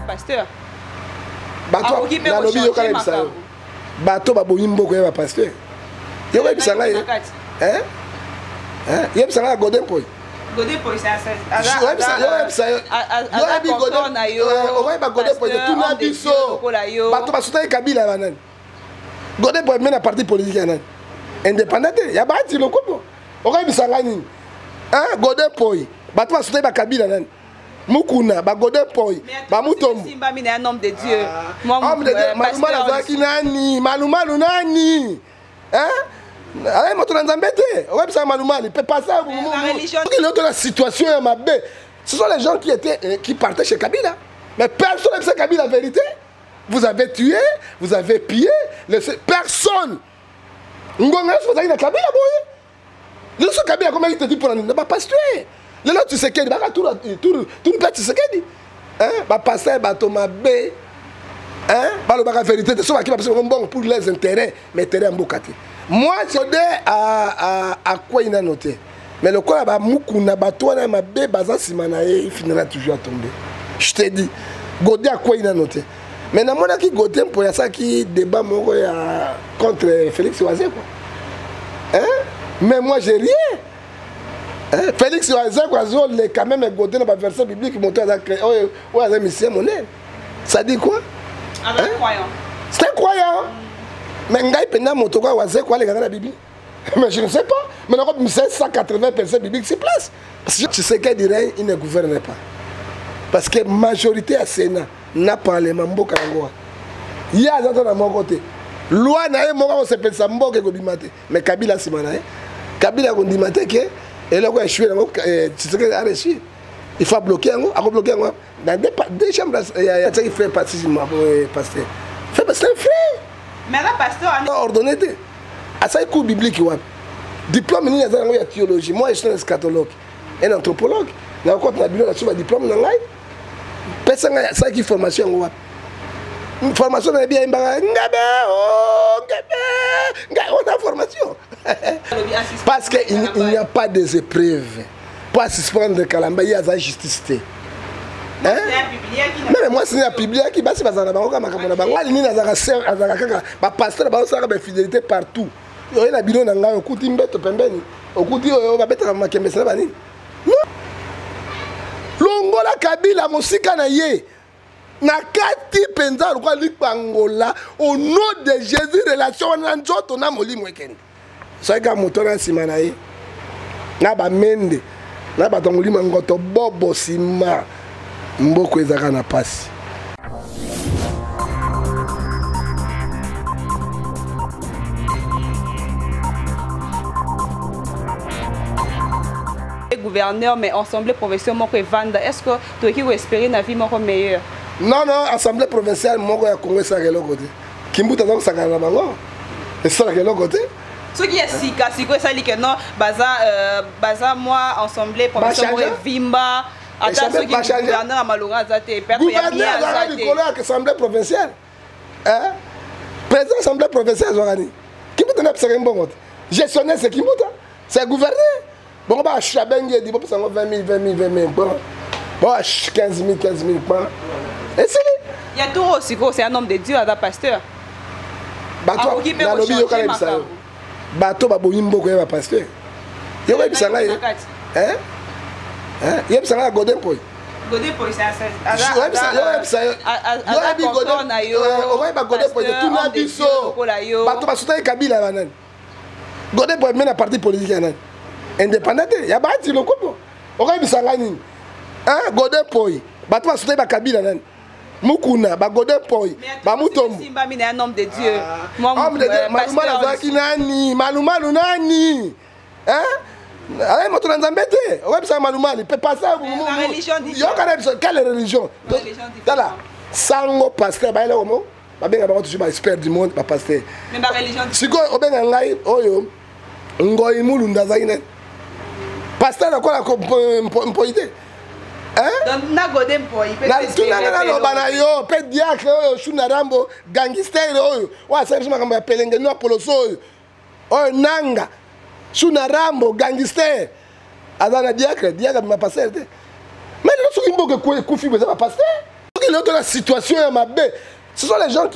Pasteur. Bato na lobi yo kala bisa. Bato baboyi mboko ya pasteur. Yo ba bisa ngai. Yo bisa ngai Godin Poy. Godin Poy ça. Yo bisa Godin na yo. O ba Godin Poy tout na biso. Bato basuta Kabila banani. Godin Poy mena parti politique yanani. Indépendante ya ba ti lokobo. O ba bisa ngai nini? Godin Poy. Bato basuta ba Kabila nani. Mukuna, ba Godin Poy, ba Mutombo. Simba mine un homme de Dieu. Homme de Dieu, Maluma nazaki nani, Maluma nani. Allez, moto nzambete. On va pas Maluma, il peut pas ça. La situation est ma bé. Ce sont les gens qui partaient chez Kabila. Mais personne ne sait Kabila la vérité. Vous avez tué, vous avez pillé, personne. Ngonga vous avez na Kabila boye. Le Kabila comment il te dit pour ne pas tuer. Le tu sais qu'il va tout tu sais qu'il dit bah passer bah Thomas B bah le vérité de ça qui va passer bon pour les intérêts mais intérêts en bokati moi c'est à quoi il a noté mais le quoi bah mukuna bah toi na ma B baza simana il finira toujours à tomber je te dis Godé à quoi il a noté mais na mona qui Godé pour ya ça qui débat moko ya contre Félix Oazé quoi mais moi j'ai rien. Félix Oazé quand même Godin dans le verset biblique ça dit quoi? C'est un croyant. Mais ngai pena motoka Oazé quoi les gars dans la Bible. Mais je ne sais pas. Mais on a 180 versets bibliques sur place. Parce que tu sais qu'il dirait il ne gouverne pas. Parce que la majorité à Sénat n'a pas les mamboka ngoa. Il y a dans mon côté. Loi na mo on s'appelle ça mboke ko bimate. Mais Kabila simana Kabila ko dimate que et là, il faut bloquer, dans deux chambres, il y a qui fait partie de pasteur. C'est un frère. Mais là, pasteur, on a ordonné. À ça, il y a un biblique. Diplôme, il y a une théologie. Moi, je suis un eschatologue, un anthropologue. Il y a un diplôme. Personne n'a ça qui formation. Une formation est bien. On a formation. Parce qu'il n'y a pas des épreuves. Pour suspendre le calamba, il y a la justice. Mais moi, c'est un public qui va se faire dans le pasteur, il y a fidélité partout. Il y a un bidon dans le coup, il y a un coup, il y a un Longola Kabila, Mosika na ye. Nakati penza kwa lipangola au nom de Jésus relation na nzoto na molimo ekende. Soika motona simana ye. Na ba mende. Na ba tongolima ngoto bobo sima. Mboko ezaka na pasi. Gouverneur mais assemblée provinciale moko evanda est-ce que tu veux espérer na vie moko meilleure? Non, assemblée provinciale, moi, Congo, ça de l'autre côté. Kimbuta, donc, ça gagne là-bas. Et ça, de l'autre côté. Ce qui est si casse, ça dit que non, baza, moi, assemblée provinciale, Vimba, attends, ce qui est gouverneur à Malonga, Zate, gouverneur à l'assemblée provinciale. Président de l'assemblée provinciale, Zorani. Kimbuta, n'a pas un bon mot. Gestionnaire, c'est Kimbuta. C'est gouverneur. Bon, bah, Chabengue, dit, bon, ça va 20 000, bon. Bon, 15 000, points. Et c'est il y a tout aussi, c'est un homme de Dieu, un pasteur. Bato, na lobi yo kala bisa. Bato baboyi mboko ya pasteur. Yo ba bisa ngai. Yo bisa ngai Godin Poy. Godin Poy ça. Yo Godin na yo. O ba Godin Poy tout na biso. Bato basuta Kabila banani. Godin Poy mena parti politique yanani. Indépendante, ya ba ti lokobo. O ba bisa ngai nini? Godin Poy. Bato basuta ba Kabila nani. Mukuna, ba Godin Poy, ba Mutombo. Simba mine un homme de Dieu. Homme de Dieu, Maluma nazaki nani, Maluma nani. Allez, moto nzambete. On va pas Maluma, il peut pas ça. La religion dit. Quelle religion? Dala, sango pasteur ba ile omo. Ba benga ba toujours ba expert du monde, ba pasteur. Mais la religion dit. Siko obenga ngai oyo. Ngoi mulunda zaine. Pasteur na kola ko mpoite. Donc, na Godin Poy, il peut espérer. Na yo, pe diacre oyo, shuna rambo, gangster oyo. Wa sema kama ya pelenge no apoloso oyo. oyo nanga suna rambo gangster azana diacre ma pasteur te mais lelo soki mboka ekufi boza ba pasteur soki lelo la situation ya mabe ce sont les gens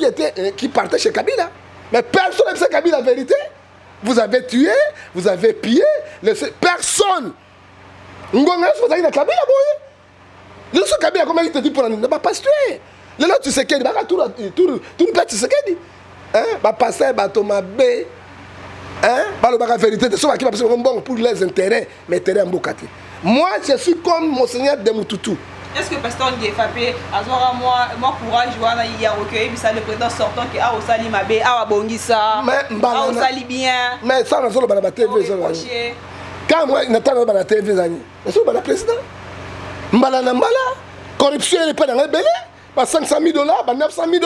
qui partaient chez Kabila mais personne n'aime Kabila la vérité vous avez tué vous avez pillé personne ngonga so na Kabila boye lelo so Kabila comment il te dit pour na ba pasteur lelo tu sais que ba tout tu sais que hein ba pasteur ba to mabe hein la vérité de ce qui va bon pour les intérêts mais intérêts en bokati moi je suis comme monseigneur de Mututu. Est-ce que pasteur Ndié Fapé azora moi courage wana il y a recueilli le président sortant qui a osali mabe a bongisa a osali bien mais ça on va la TV quand moi n'attend pas la TV zani est-ce que le président mbala na mbala corruption est pas dans le belé ba $500,000 ba $900,000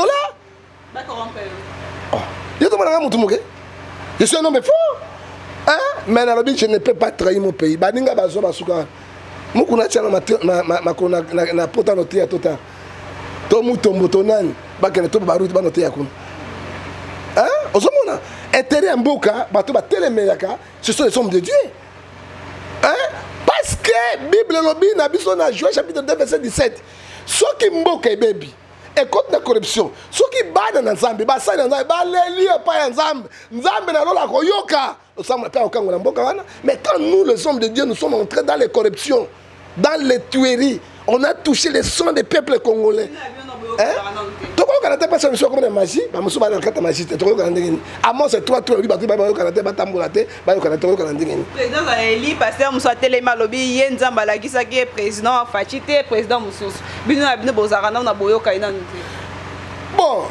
ba corrompre oh il to mala mutu muke je suis un homme fort. Hein? Mais je ne peux pas trahir mon pays. Baninga bazo basuka. Mukuna tchana na pota noté à tota. Tomu tombo tonani. Bakene to baruti ba noté yakuna. Hein? Ozomona. Intérêt mboka, bato ba telemeyaka, ce sont les hommes de Dieu. Hein? Parce que Bible lobi na biso na Joël chapitre 2 verset 17. Soki mboka baby. Écoute la corruption. Ceux qui battent dans Nzambe, basa dans Nzambe, baléli pas Nzambe. Nzambe na lola koyoka. Nous sommes pas au Congo mais quand nous les hommes de Dieu nous sommes entrés dans les corruptions, dans les tueries, on a touché les sons des peuples congolais. Hein? Tu vois quand pas ça comme la magie, bah monsieur ba na magie, tu vois quand ndenge. Amos c'est toi lui battu ba quand ba tambolate, ba quand ndenge. Président Eli pasteur Moussa Telema lobi ye Nzamba la gisaki président Fachité, président Moussousou. Bino bino bozarana na boyoka ina nti. Bon.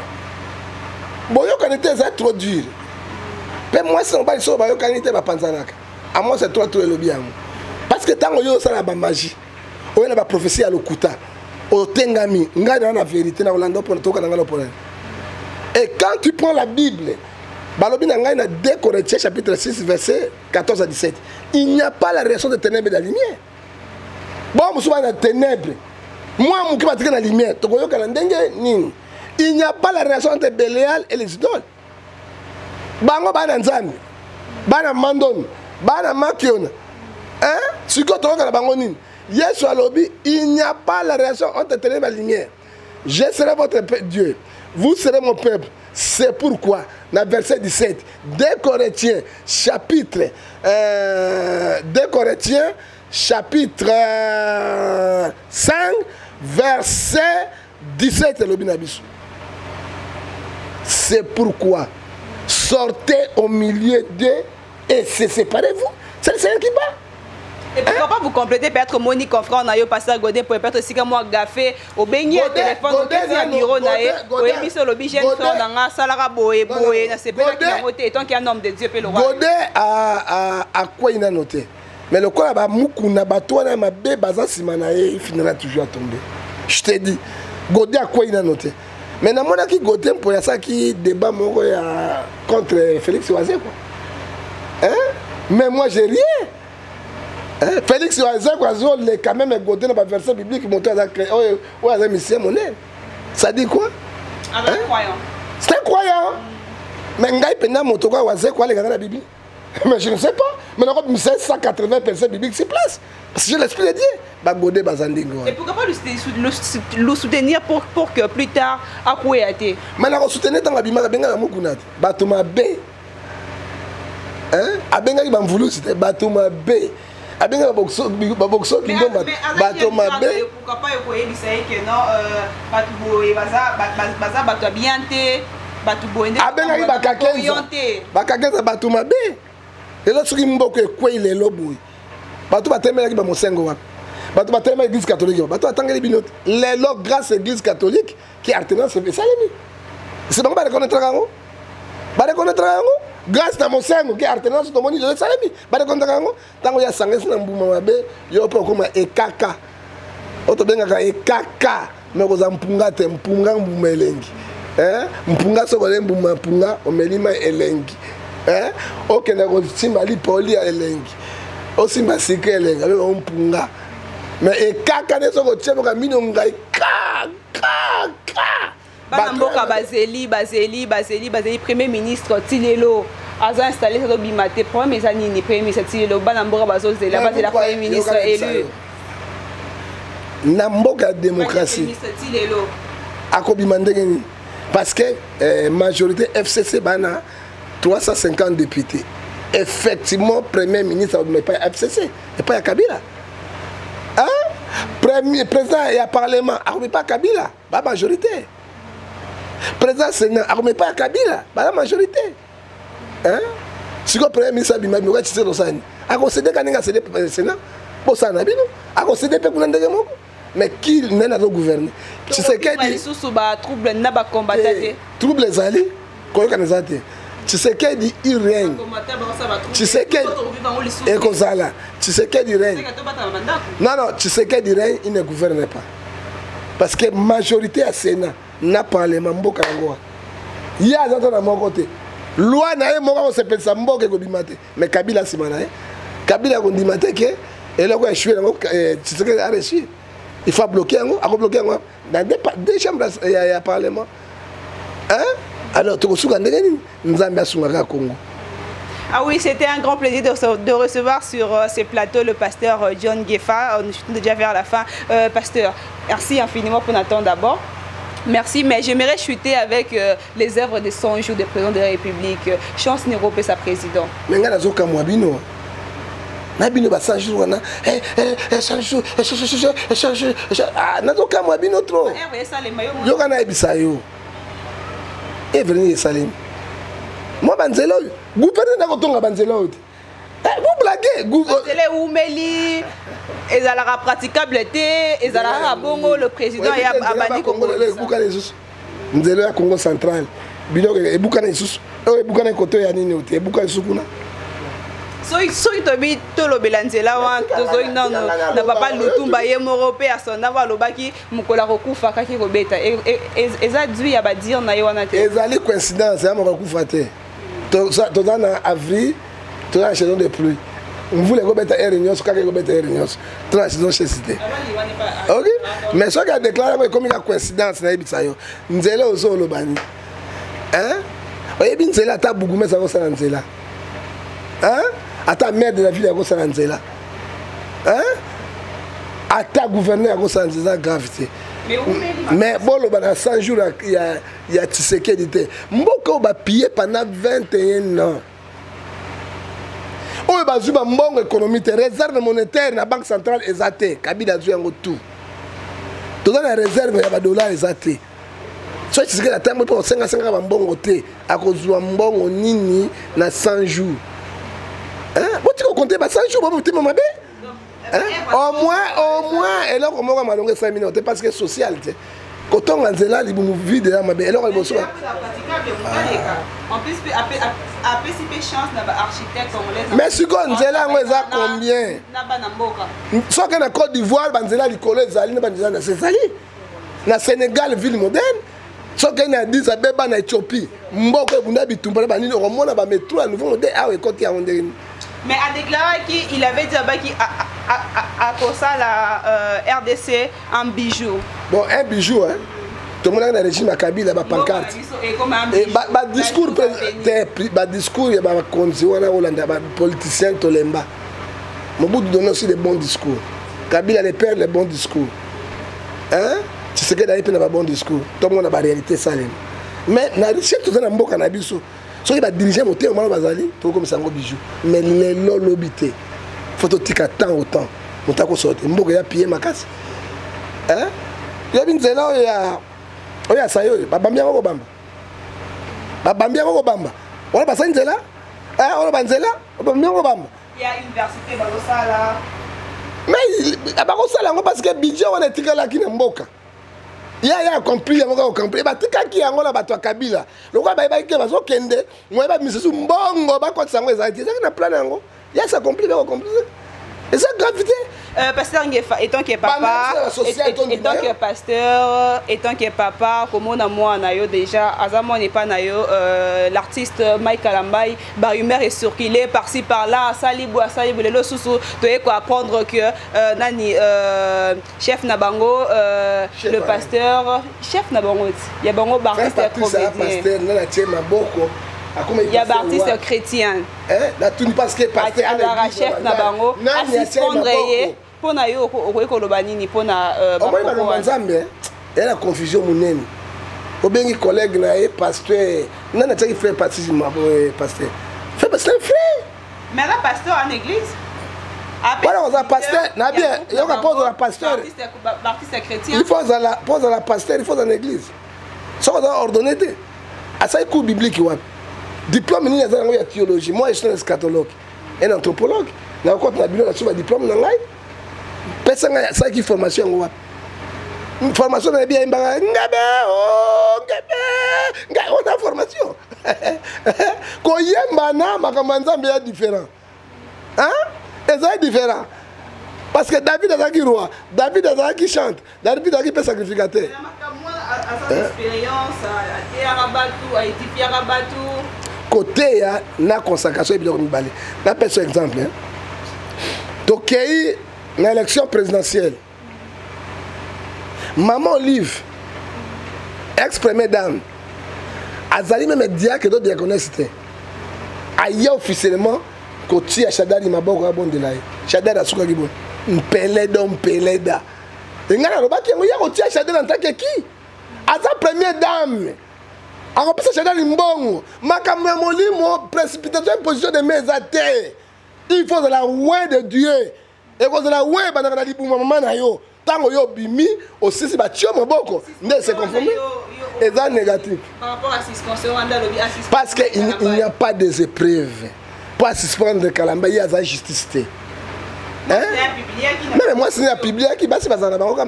Boyoka n'était ça trop dur. Mais moi c'est on va sur boyoka n'était pas panzanaka. Amos c'est toi le bien. Parce que tant yo ça la magie. On a ba prophétie à l'okuta. Otengami, nga na vérité na Orlando pour toka na ngalo pour. Et quand tu prends la Bible, balobi na nga na 2 Corinthiens chapitre 6 verset 14 à 17, il n'y a pas la réaction des ténèbres et de la lumière. Bon, musuba na ténèbres. Moi mon qui va dire la lumière, to koyoka na ndenge nini. Il n'y a pas la réaction entre Bélial et les idoles. Bango bana nzambe. Bana mandon, bana makiona. Hein? Si ko to koyoka na bango nini? Yes, il n'y a pas la relation entre ténèbres et la lumière. Je serai votre Dieu. Vous serez mon peuple. C'est pourquoi, dans le verset 17, 2 Corinthiens, chapitre 5, verset 17, c'est pourquoi, sortez au milieu d'eux et séparez-vous. C'est le Seigneur qui parle. Et pourquoi pas vous compléter peut-être Monique confrère na yo pasteur Godin pour peut-être aussi que moi gaffé au beignet téléphone au bureau na ye au émission lobby jeune frère na salara boye na c'est pas qui a noté tant qu'il y a un homme de Dieu peut le roi. Godin a quoi il a noté. Mais le quoi ba mukuna bato na mabe baza simana il finira toujours à tomber. Je te dis Godin a quoi il a noté. Mais na mona ki Godin pour ça qui débat moko ya contre Félix Oazé quoi. Hein? Mais moi j'ai rien. Félix Oazé les quand même Godin dans le verset biblique monté à la mission monnaie. Ça dit quoi? C'est incroyant. Mais ngai pena moto kwa Oazé quoi les gars dans la Bible. Mais je ne sais pas. Mais on a 180 personnes bibliques sur place. Parce que j'ai l'esprit de Dieu. Godin bazandingo. Et pourquoi pas le soutenir pour que plus tard à quoi été. Mais on soutenir dans la Bible benga na mukunat. Batuma B. Hein? Abenga ki bamvulu c'était batuma B. Abenga babokso kindo batuma B. Pourquoi pas yokoye bisaye que non batu boye baza batu bien te batu boende. Abenga ki bakakenza batuma B. Et là soki mboko ekwe lelo boye. Batu batemela ki ba mosengo wapi. Batu batemela église catholique. Batu atangeli binote. Lelo grâce église catholique qui alternance c'est salimi. C'est donc pas reconnaître yango. Ba reconnaître yango. Grâce à mon sang, qui est alternance de mon île de Salami. Bah, tant ya sangé na mbuma mabe, yo po comme ekaka. Oto benga ekaka, mais ko zampunga te mpunga mbuma elengi. Hein? Mpunga so ko mbuma mpunga o melima elengi. Hein? O kena ko simba li poli elengi. O simba sike elengi, avec mpunga. Mais ekaka ne so ko tshebo ka mino ngai ka. Bamboka Bazeli, Premier ministre Tilelo. aza installé ça bimate problème eza nini premier ministre ti le bana mboka bazozela base la premier ministre élu na mboka démocratie akobima ndenge nini parce que majorité FCC bana 350 députés effectivement premier ministre mais pas FCC et pas Kabila hein premier président et parlement akobima pas Kabila ba majorité président Sénat akobima pas Kabila ba majorité hein si le premier ministre bima mi wati selo sani akosede kaninga cédé Sénat pour ça na bino akosede pe kuna ndenge moko mais qui n'est pas gouverné tu sais que dit trouble n'a pas combatté trouble les alliés koyoka nezate tu sais que dit il règne tu sais que et kozala tu sais que dit règne non tu sais que dit règne il ne gouverne pas parce que majorité à Sénat n'a parlement mboka ngo ya zanto na mon côté loi na e moko se pensa mboka ko bimate mais Kabila simana Kabila ko dimate ke et là ko échoué tu sais que a réussi. Il faut bloquer, dans deux chambres de parlement. Hein? Alors, tu as Congo. Ah oui, c'était un grand plaisir de recevoir sur ces plateaux le pasteur John Gefa. On est déjà vers la fin. Pasteur, merci infiniment pour notre temps d'abord. Merci, mais j'aimerais chuter avec les œuvres de 100 jours du président de la République. Chance Néropé, sa président. Mais Nabino ba 100 jours na 100 jours ah nazoka mwa bino trop yo kana ebisa yo eveni Yerusalem moi banzelo gouverneur na kotonga banzelo vous blaguez gouverneur umeli ezalaka praticable te ezalaka bongo le président ya abandi Congo buka les nzelo ya Congo central bino ebuka na isusu ebuka na koto ya nini ote ebuka isukuna soki tobi tolobela nzela wana tozoi nano na papa Lutumba ye moko mpe asonda balobaki mokolo akokufa kaki kobeta eza dwi ya badire na ye wana te ezali coïncidence ya moko akufa te toza na avril toza na saison de pluie mvula ekobeta ere nyonso kaka ekobeta ere nyonso toza na saison chesi te ok mais soki adeklare yango ekomi ka coïncidence nayebisa yo nzela ozo olobani oyebi nzela ata bugumesa kosala nzela ata maire de la ville à Kosalanzela. Hein? Ata gouverneur à Kosalanzela gravité. Mais bon, le 100 jours, il y a Tshisekedi. Mboko va piller pendant 21 ans. On va jouer une bonne économie, réserve monétaire na banque centrale exatée. Kabila a joué en tout. Tout dans la réserve, il y a des dollars exatés. So Tshisekedi a terminé pour 5 ans bon côté à cause de bon nini na 100 jours. Tu peux compter 100 jours pour te maman au moins et là comment on va 5 minutes parce que social quand on est là il vous vide là mais alors il faut en plus participer chance na architecte congolais mais si on est là on a combien soit que na Côte d'Ivoire banzela likolo ezali na banzela na Sezali na Sénégal ville moderne soit que na Addis Abeba na Éthiopie mboko bunda bitumba ba nini on mona ba métro à nouveau modèle ah écoute ya ondeni. Mais a déclaré qu'il avait dit qu'il a causé la RDC un bijou. Bon, un bijou, hein. Tout le monde a un régime à Kabila, la pancarte. Et discours, il y a un politicien Tolemba. Mobutu donne aussi des bons discours. Kabila les perd les bons discours. Hein? Tu sais qu'il y a des bons discours. Tout le monde a la réalité salée. Mais la richesse, tout le monde a un bon cannabis. So il va diriger mon thé au moment bazali pour comme ça un bijou mais les lobité faut tout tika temps autant on t'a ko sortir mboka ya pied ma casse hein ya binzela oya sayo babambia ko bamba wala basanzela wala banzela babambia ko bamba ya université balosala mais abakosala ngo parce que budget on tika la kina mboka ya compris yango ka compris batikaki yango la bato Kabila lokwa bayibaki bazo kende moye ba misusu mbongo bakotisa ngo ezaki na plan yango ya ça compris ba compris et ça gravité pasteur Ngefa étant que papa étant que papa comme on a moi na yo déjà azamo n'est pas na yo l'artiste Mike Kalambai ba humeur est circulé par-ci par-là salibo le sousou tu es quoi apprendre que nani chef Nabango le pasteur chef Nabango il y a bango bariste comédien pasteur na tie maboko Il y a artiste chrétien. Na tout parce que pasteur à chef na bango assistendre pour na yo ko loba nini pour na ba nzambe et la confusion monene. Obengi collègue na e pasteur nana taki frère pasteur pasteur. Fait pasteur frère. Mais la pasteur en église. Voilà, on a pasteur, na bien, il y a un rapport de la pasteur. L'artiste chrétien. Il faut à la pasteur, il faut dans l'église. Ça on a ordonné. À ça, il y a un cours biblique. Diplôme, il y a une théologie. Moi, je suis un eschatologue, un anthropologue. Je suis un diplôme. Personne n'a une formation. Une formation, on a bien on a formation. Quand il y a un différent. Hein? Et ça est différent. Parce que David a qui roi, David a qui chante, David a qui peut sacrificateur. Côté na consacration et bien balé. Na per exemple. Donc na élection présidentielle. Maman Olive, ex-première dame, azali même diacre de diaconesse. Aïe officiellement côté Chadari maboko abondela. Chadari asuka kibo. Mpeleda. Ngana robaki yango ya côté Chadari en tant que qui? Aza première dame. Alors parce que Chadari mbongo, makambo molimo précipitation position de mes athées. Il faut de la oué de Dieu. Et quand de la oué banana libuma maman na yo. Tango yo bimi aussi si ba tio maboko. Ndé se conformer. Et ça négatif. Par rapport à suspension assistance. Parce qu'il n'y a pas des épreuves. Pour suspendre le calamba, il y a la justice. Hein? Mais moi, c'est un public qui va se passer dans la banque, hein?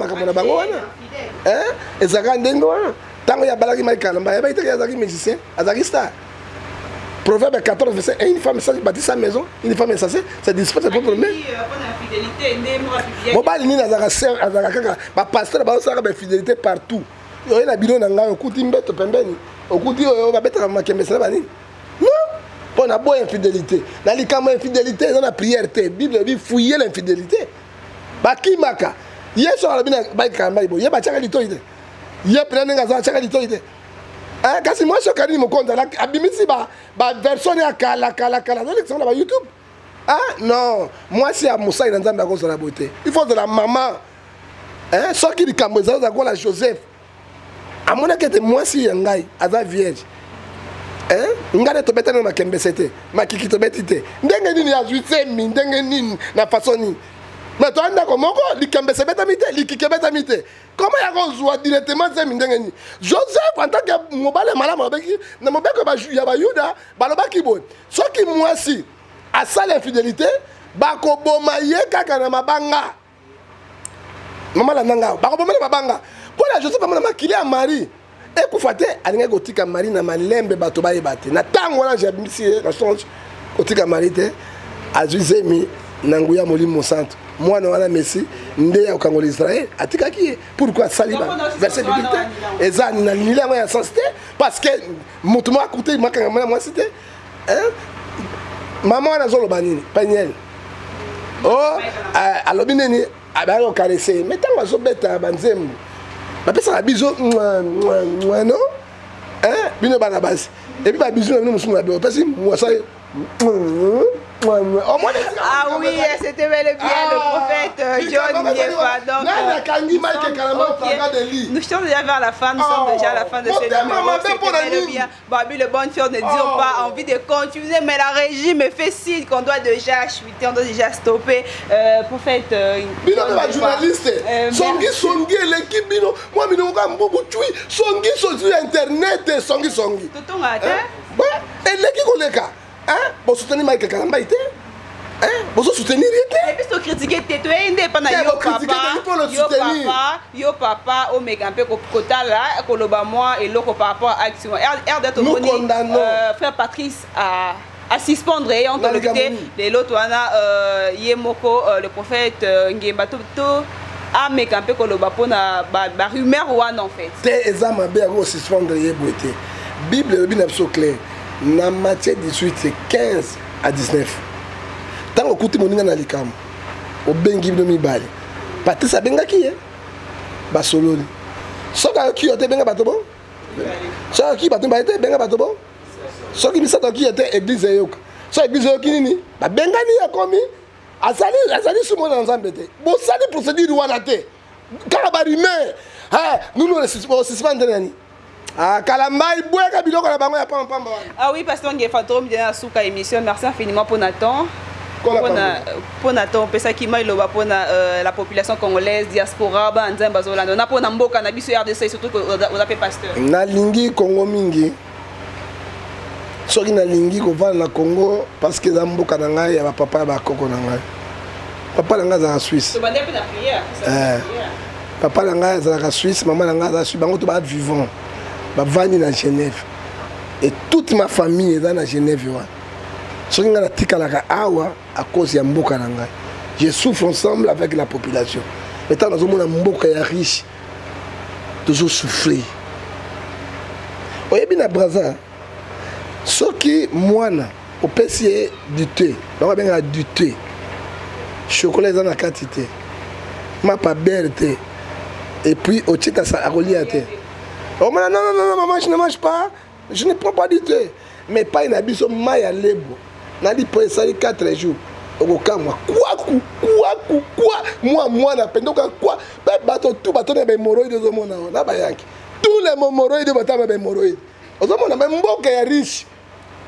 Et ça rend dingue. Tant qu'il y a balagi mal calamba, il y a des musiciens, des stars. Proverbe 14, verset 1, une femme bâtit sa maison, une femme insensée, c'est dispose de propre main. Bon, bah, il y a pasteur, il y a fidélité partout. Il y a des bidons dans le côté de Pembeni, au côté de la bête de la non? On a beau infidélité. Dans les cas d'infidélité, on a prière. La Bible dit fouiller l'infidélité. Baki maka. Hier sur la Bible, il y a pas de il y a plein de choses. Hein, quand moi je suis mon compte, abimisi ba version ya kala dans l'exemple de YouTube. Ah non, moi c'est à Moussa dans Zambia cause de la beauté. Il faut de la maman. Hein, ce qui dit Kamboza za la Joseph. À mon avis moi si ngai ava vierge. Hein? Ngare to betana na kembesete, makiki to betite. Ndenge nini ya zuite mi, ndenge nini na façon ni. Mais toi ndako moko likembese betamite, likikebeta mite. Comment ya kozwa directement ze mi ndenge ni. Joseph en tant que mobale malama obeki, na mobeko ba ya ba Yuda, balobaki bon. Soki mwasi asala infidélité, bako boma ye kaka na mabanga. Mama la nanga, bako boma na mabanga. Pour la Joseph mama makili ya Marie. Et pour faire alinga gotika Marie na malembe bato ba yebate na tango wana jabimisi na songe gotika Marie te azuzemi na nguya molimo santo mwana wana Messi nde ya kango l'Israël atika ki pourquoi saliba verset biblique eza na nila ya sensité parce que mutumo akuté makanga moi cité hein maman wana zolo banini paniel oh alobi neni abalo caresser mais tango azobeta banzembo parce que bisou non hein bino bana basi et puis ba bisou na musu na be parce que moi ça ah oui, c'était bel et bien le prophète John Niefa. Donc, nous sommes déjà vers la fin, nous sommes déjà à la fin de ce numéro. C'était bel et bien. Babi, le bon Dieu ne dit pas envie de continuer, mais la régie me fait signe qu'on doit déjà chuter, on doit déjà stopper. Prophète. Bino, la journaliste. Songi, l'équipe, Bino. Moi, Bino, Songi, sur Internet, Songi. Tout le monde, et l'équipe, on est là. Hein? Pour soutenir Mike Kalamba, hein? Pour soutenir et puis se critiquer tu es indépendant yo papa o megampe ko kotala ko loba moi et loko par rapport à action d'être moni frère Patrice à suspendre et en autorité les l'autre wana yemoko le prophète Ngemba to a megampe ko loba pona ba rumeur wana en fait te ezama be ko suspendre yeboté Bible le bien clair. Na Matthieu 18, c'est 15 à 19. Tant que tu moninga na likam, au bengi no mibali. Patrice abenga ki hein? Basololi. Soka ki ote benga batobo? Soka ki bato ba ete benga batobo? Ce qui me semble qu'il était église yoka. So église yoka nini? Ba bengani ya komi. Azali sumo na nzambe te. Bo sali procédure wana te. Kaka ba rumeur. Nous suspendre nani? Kalamai bweka biloko na bango ya pamba wana. Ah oui, pasteur Ngefatrom de suka émission. Merci infiniment pour Nathan. Pour Nathan, pesa ki mai loba pour la population congolaise diaspora ba nzamba zolanda. On a pour na mboka na biso RDC surtout que on appelle pasteur. Na lingi Congo mingi. Soki na lingi ko vana na Congo parce que za mboka na ngai ya papa ba koko na ngai. Papa na ngai za Suisse. To bande pe na prière. Papa na ngai za Suisse, maman na ngai za Suisse, bango to ba vivant. Ba vani na Genève. Et toute ma famille est dans Genève. Ce qui est awa à cause de mboka na ngai. Je souffre ensemble avec la population. Étant dans un monde mboka ya riche, toujours souffrir. Oyebi na Brazza. Ce qui moine au PC du thé, on va bien du thé. Chocolat dans la quantité. Ma pas belle thé. Et puis au titre ça a relié à thé. Oh non, maman, je ne mange pas. Je ne prends pas du thé. Mais pas une habitude, maya lebo. Na dit pour ça 4 jours. Okokamwa quoi moi na pendo quoi bato tout bato na hémorroïde zo mona na bayanki. Tous les hémorroïdes bato na hémorroïde. Ozo mona même mboka ya riche.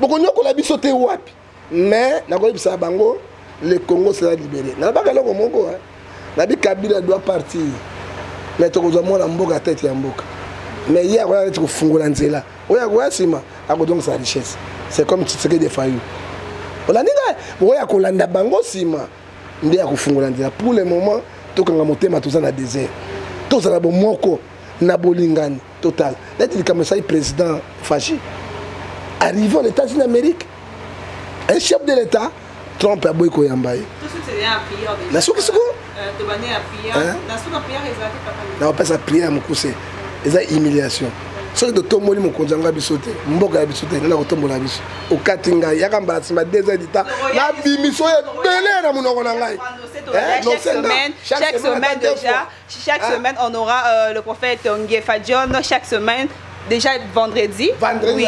Boko nyoko la biso te wapi. Mais na ko bisa bango le Congo sera libéré. Na ba kaloko moko hein. Na bi Kabila doit partir. Mais to ko mona mboka tête ya mboka. Mais hier on a été fungola nzela. Oya kwa sima akodonga sa richesse. C'est comme Tshisekedi de Fayou. Olandinga oya kolanda bango sima ndi ya kufungula nzela. Pour le moment tokanga motema toza na désert. Toza na bomoko na bolingani total. D'être comme ça président Fachi. Arrivé aux États-Unis d'Amérique, un chef de l'État, Trump a beaucoup yambaye. Tout ce c'est bien à prière. La souki c'est quoi? Tu vas à prière. La souki à prière est on passe à prière à mon cousin. C'est humiliation. Ceux de tomber mon conjoint bisoté, mboka bisoté, na kotombola biso. Au Katinga, yakamba sima 2 heures d'État. Na bimiso belé na munoko na ngai. Chaque semaine on aura le prophète Ngefadjon chaque semaine. Déjà vendredi, oui,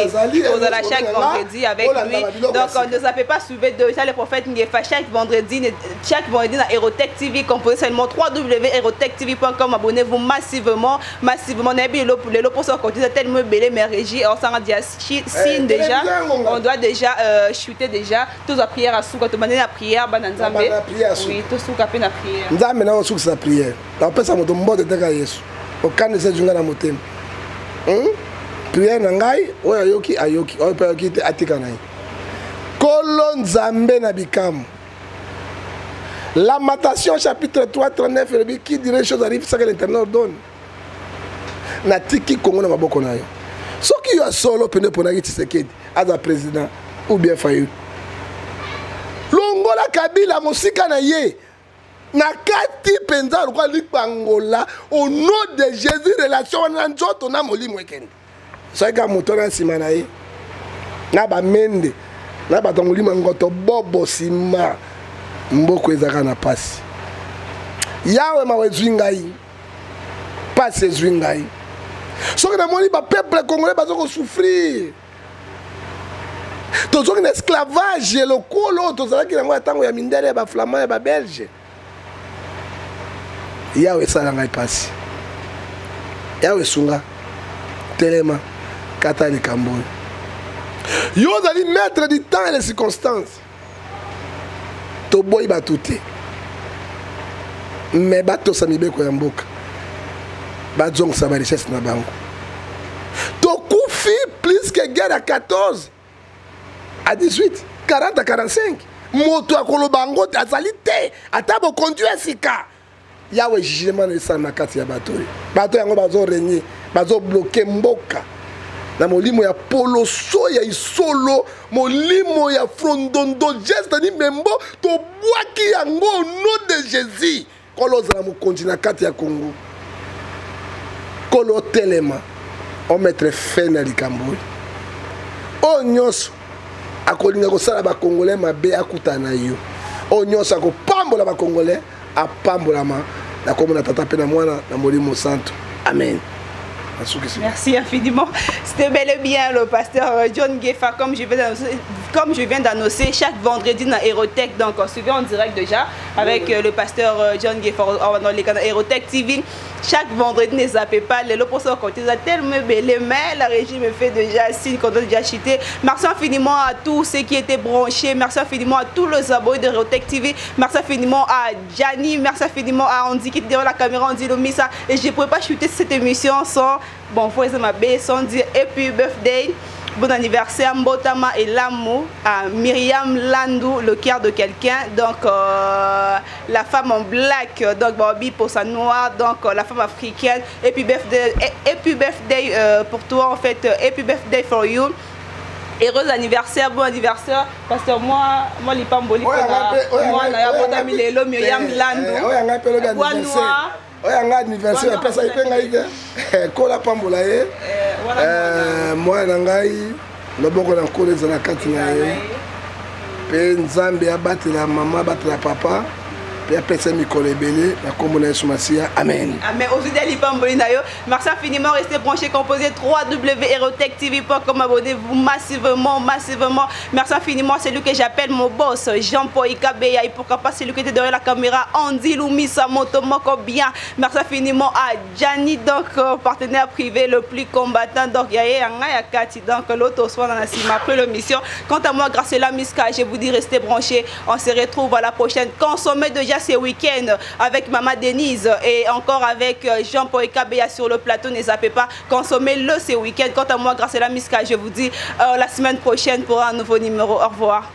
on a chaque vendredi avec lui. Donc ne zappez pas suivre déjà le prophète Ngefa chaque vendredi dans Aerotech TV, composez seulement www.aerotech.tv.com. Abonnez-vous massivement. Les pour ça continue tellement belé mais régie on s'en dit signe déjà. On doit déjà chuter déjà. Tous la prière à sous quand on demande la prière bananzambe. Oui, tous sous capé la prière. Nzambe na sous sa prière. La paix ça moto mbote te ka Yesu. Au kan de cette journée na motema. Prière nangai oya yoki ayoki oya pa yoki atika nai Kolo Nzambe na bikam. Lamentation chapitre 3 39 qui dirait les choses arrivent ça que l'Éternel ordonne. Na tiki Congo na maboko na yo. Ce qui yo solo pene ponaki Tshisekedi as président ou bien Fayou. Longola Kabila mosika na ye. Na kati penza lokwa lipangola au nom de Jésus relation na nzoto na molimo ekende. Soika moto na sima na ye. Na ba mende. Na ba tongolima ngoto bobo sima. Mboko ezaka na pasi. Yawe mawe zwingai. Pasi zwingai. Soki na moni ba peuple congolais bazoko souffrir. Tozoki na esclavage lokolo tozalaki na ngwa tango ya mindele ya ba flamand ya ba belge. Yawe sala ngai pasi. Yawe sunga telema kata likambo. Yo zali maître du temps et des circonstances. To boy batute. Mais bato samibe ko yamboka. Bazong sa ba richesse na bango. To kufi plus que guerre à 14 à 18, 40 à 45. Moto akolo bango azali te atabo conduire sika. Yawe jugement ne sa na kati ya bato. Bato yango bazo régner, bazo bloquer mboka. Na molimo ya polo so ya isolo, molimo ya frondondo geste ni membo to bwaki yango au nom de Jésus. Kolo za mo continent kati ya Congo. Kolo telema on mettre fin na likambo. O nyonso akolinga ko sala ba congolais mabe akutana yo. O nyonso ko pambola ba congolais apambolama na komona tata pe na mwana na molimo santo. Amen. Merci infiniment. C'était bel et bien le pasteur John Gefa, comme je viens d'annoncer, chaque vendredi dans Aérotech, donc on suivait en direct déjà avec le pasteur John Gefa dans les canaux Aérotech TV. Chaque vendredi, ne zappez pas, les lots pour ça, ils ont tellement belé, mais la régie me fait déjà signe qu'on a déjà chité. Merci infiniment à tous ceux qui étaient branchés, merci infiniment à tous les abonnés de Aérotech TV, merci infiniment à Gianni, merci infiniment à Andy qui était derrière la caméra, Andy Lomissa, et je ne pourrais pas chuter cette émission sans, bon, faut ma baie, sans dire happy birthday. Bon anniversaire Mbotama et l'amour à Myriam Landou, le cœur de quelqu'un, donc la femme en black, donc Bobby pour sa noire, donc la femme africaine, et puis birthday pour toi en fait, happy birthday for you. Heureux anniversaire, bon anniversaire, parce que moi les pamboli, moi na Myriam Landou, quoi noir. Oya nga anniversaire pesa ipenga ike kola pambola ye moi na ngai loboko na nkolo ezala kati na ye mpe nzambe abatela mama abatela papa mpe apesa mikolo ebele na kombo na Yesu Masiya, amen. Amen. Aujourd'hui ali pamboli na yo, merci infiniment, restez branchés, composez www.aerotech.tv.com, abonnez-vous massivement. Merci infiniment, c'est lui que j'appelle mon boss Jean-Paul Ikabeya, et pourquoi pas celui qui était derrière la caméra, Andy Lumisa Motomoko bien. Merci infiniment à Gianni, donc partenaire privé le plus combattant, donc Yaya Kati, donc l'autre soir dans la cima après l'émission. Quant à moi, grâce à la Miska, je vous dis restez branchés, on se retrouve à la prochaine. Consommez déjà ce week-end avec Maman Denise et encore avec Jean-Paul Ikabeya sur le plateau, ne zappez pas, consommez-le ce week-end. Quant à moi, grâce à la Miska, je vous dis la semaine prochaine pour un nouveau numéro. Au revoir.